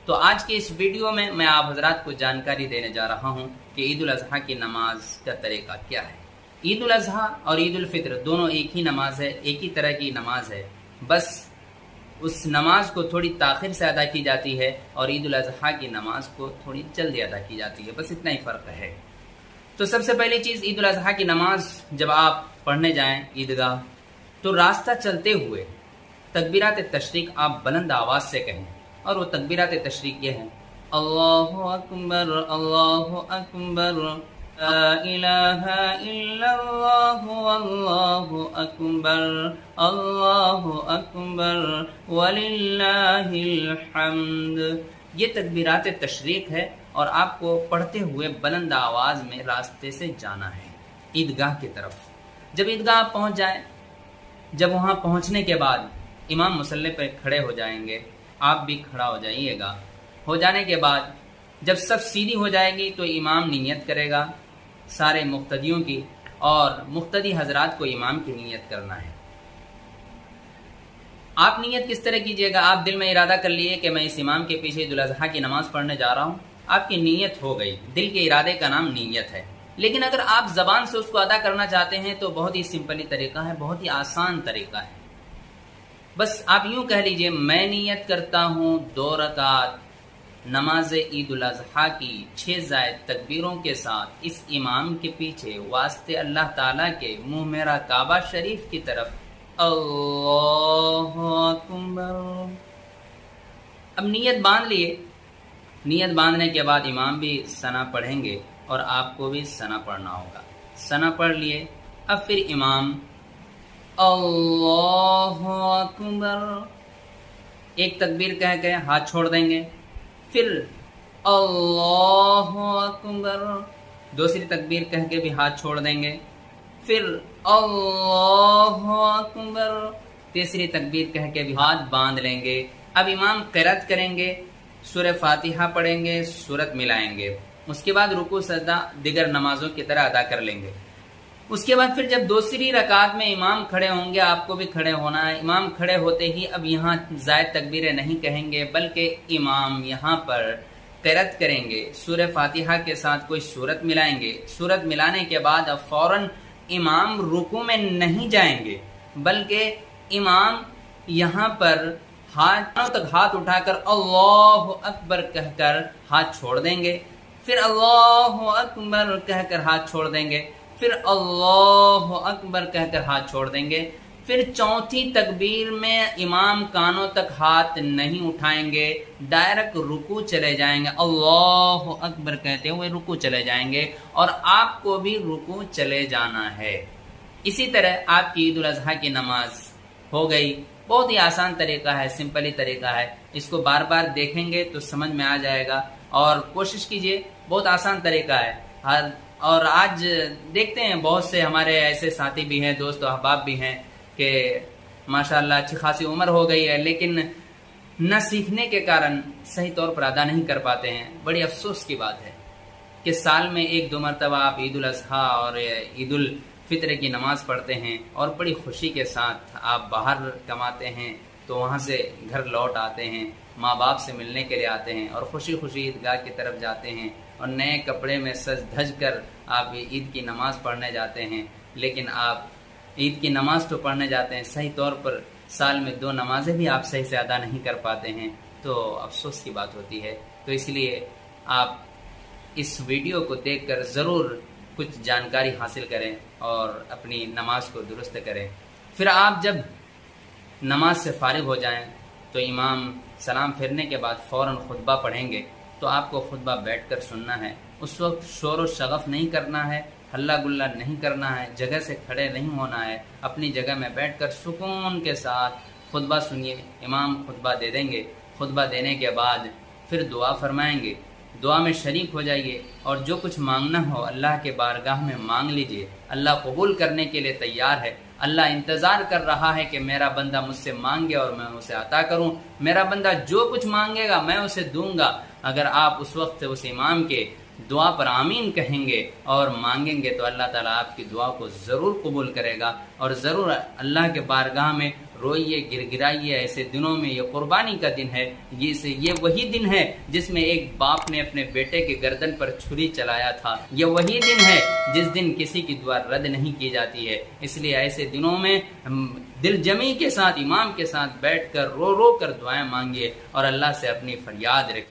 تو آج کے اس ویڈیو میں میں آپ حضرات کو جانکاری دینے جا رہا ہوں کہ عید الاضحیٰ کی نماز کا طریقہ کیا ہے۔ عید الاضحیٰ اور عید الفطر دونوں ایک ہی نماز ہے، ایک ہی طرح کی نماز ہے، بس اس نماز کو تھوڑی تاخیر سے ادا کی جاتی ہے اور عید الاضحیٰ کی نماز کو تھوڑی جلدی ادا کی جاتی ہے، بس اتنا ہی فرق ہے۔ تو سب سے پہلی چیز، عید الاضحیٰ کی نماز جب آپ پڑھنے جائیں عیدگاہ تو راستہ چلتے ہوئے تکبیرات تشریق آپ بلند آواز سے کہیں، اور وہ تکبیرات تشریق یہ ہیں: اللہ اکبر اللہ اکبر لا الہ الا اللہ واللہ اکبر وللہ الحمد۔ یہ تکبیرات تشریق ہے اور آپ کو پڑھتے ہوئے بلند آواز میں راستے سے جانا ہے عیدگاہ کی طرف۔ جب عیدگاہ آپ پہنچ جائیں، جب وہاں پہنچنے کے بعد امام مصلی پہ کھڑے ہو جائیں گے، آپ بھی کھڑا ہو جائیے گا۔ ہو جانے کے بعد جب سب سیدھی ہو جائے گی تو امام نیت کرے گا سارے مقتدیوں کی، اور مقتدی حضرات کو امام کی نیت کرنا ہے۔ آپ نیت کس طرح کیجئے گا؟ آپ دل میں ارادہ کر لیے کہ میں اس امام کے پیچھے عید الاضحیٰ کی نماز پڑھنے جا رہا ہوں، آپ کی نیت ہو گئی، دل کے ارادے کا نام نیت ہے۔ لیکن اگر آپ زبان سے اس کو ادا کرنا چاہتے ہیں تو بہت ہی سمپلی طریقہ ہے، بہت ہی آسان طریقہ ہے۔ بس آپ یوں کہہ لیجئے: میں نیت کرتا ہوں 2 رکعت نماز عید الاضحیٰ کی 6 زائد تکبیروں کے ساتھ اس امام کے پیچھے واسطے اللہ تعالیٰ کے منہ میرا کعبہ شریف کی طرف، اللہ اکبر۔ اب نیت باندھ لیے، نیت باندھنے کے بعد امام بھی ثنا پڑھیں گے اور آپ کو بھی ثنا پڑھنا ہوگا۔ ثنا پڑھ لیے، اب پھر امام اللہ اکبر ایک تکبیر کہہ کے ہاتھ چھوڑ دیں گے، پھر اللہ اکبر دوسری تکبیر کہہ کے بھی ہاتھ چھوڑ دیں گے، پھر اللہ اکبر تیسری تکبیر کہہ کے بھی ہاتھ باندھ لیں گے۔ اب امام قرأت کریں گے، سورہ فاتحہ پڑھیں گے، سورت ملائیں گے، اس کے بعد رکوع سجدہ دیگر نمازوں کی طرح ادا کر لیں گے۔ اس کے بعد پھر جب دوسری رکعت میں امام کھڑے ہوں گے، آپ کو بھی کھڑے ہونا ہے۔ امام کھڑے ہوتے ہی اب یہاں زائد تکبیریں نہیں کہیں گے، بلکہ امام یہاں پر قرأت کریں گے، سورہ فاتحہ کے ساتھ کوئی سورت ملائیں گے۔ سورت ملانے کے بعد اب فوراً امام رکوع میں نہیں جائیں گے، بلکہ امام یہاں پر ہاتھوں تک ہاتھ اٹھا کر اللہ اکبر کہہ کر ہاتھ چھوڑ دیں گے، پھر اللہ اکبر کہہ کر ہاتھ چھوڑ دیں گے، پھر اللہ اکبر کہہ کر ہاتھ چھوڑ دیں گے۔ پھر چوتھی تکبیر میں امام کانوں تک ہاتھ نہیں اٹھائیں گے، ڈائریکٹ رکوع چلے جائیں گے، اللہ اکبر کہتے ہوئے رکوع چلے جائیں گے، اور آپ کو بھی رکوع چلے جانا ہے۔ اسی طرح آپ کی عید الاضحیٰ کی نماز ہو گئی۔ بہت ہی آسان طریقہ ہے، سمپلی طریقہ ہے، اس کو بار بار دیکھیں گے تو سمجھ میں آ جائے گا، اور کوشش کیجئے، بہت آسان طریقہ ہے۔ اور آج دیکھتے ہیں بہت سے ہمارے ایسے ساتھی بھی ہیں، دوست و احباب بھی ہیں کہ ماشاءاللہ اچھی خاصی عمر ہو گئی ہے، لیکن نہ سیکھنے کے کارن صحیح طور پر ادا نہیں کر پاتے ہیں۔ بڑی افسوس کی بات ہے کہ سال میں 1-2 مرتبہ آپ عید الاضحیٰ اور عید الفطر کی نماز پڑھتے ہیں، اور بڑی خوشی کے ساتھ آپ باہر کماتے ہیں، تو وہاں سے گھر لوٹ آتے ہیں، ماں باپ سے ملنے کے لیے آتے ہیں، اور خوشی خوشی عیدگاہ کی طرف جاتے ہیں، اور نئے کپڑے میں سج دھج کر آپ عید کی نماز پڑھنے جاتے ہیں۔ لیکن آپ عید کی نماز تو پڑھنے جاتے ہیں، صحیح طور پر سال میں 2 نمازیں بھی آپ صحیح سے ادا نہیں کر پاتے ہیں، تو افسوس کی بات ہوتی ہے۔ تو اس لیے آپ اس ویڈیو کو دیکھ کر ضرور کچھ جانکاری حاصل کریں اور اپنی نماز کو درست کریں۔ پھر آپ جب نماز سے فارغ ہو جائیں تو امام سلام پھیرنے کے بعد فوراً خطبہ پڑھیں گے، تو آپ کو خطبہ بیٹھ کر سننا ہے۔ اس وقت شور و شغف نہیں کرنا ہے، ہلہ گلہ نہیں کرنا ہے، جگہ سے کھڑے نہیں ہونا ہے، اپنی جگہ میں بیٹھ کر سکون کے ساتھ خطبہ سنیے۔ امام خطبہ دے دیں گے، خطبہ دینے کے بعد پھر دعا فرمائیں گے، دعا میں شریک ہو جائیے، اور جو کچھ مانگنا ہو اللہ کے بارگاہ میں مانگ لیجئے۔ اللہ قبول کرنے کے لیے تیار ہے، اللہ انتظار کر رہا ہے کہ میرا بندہ مجھ سے مانگے اور میں اسے عطا کروں، میرا بندہ جو کچھ مانگے گا میں اسے دوں گا۔ اگر آپ اس وقت اس امام کے دعا پر آمین کہیں گے اور مانگیں گے تو اللہ تعالیٰ آپ کی دعا کو ضرور قبول کرے گا، اور ضرور اللہ کے بارگاہ میں روئیے گر گرائیے ایسے دنوں میں. یہ قربانی کا دن ہے. یہ وہی دن ہے جس میں ایک باپ نے اپنے بیٹے کے گردن پر چھری چلایا تھا. یہ وہی دن ہے جس دن کسی کی دعا رد نہیں کی جاتی ہے. اس لیے ایسے دنوں میں دل جمی کے ساتھ امام کے ساتھ بیٹھ کر رو رو کر دعائیں مانگیے اور اللہ سے اپنی فریاد رکھیے.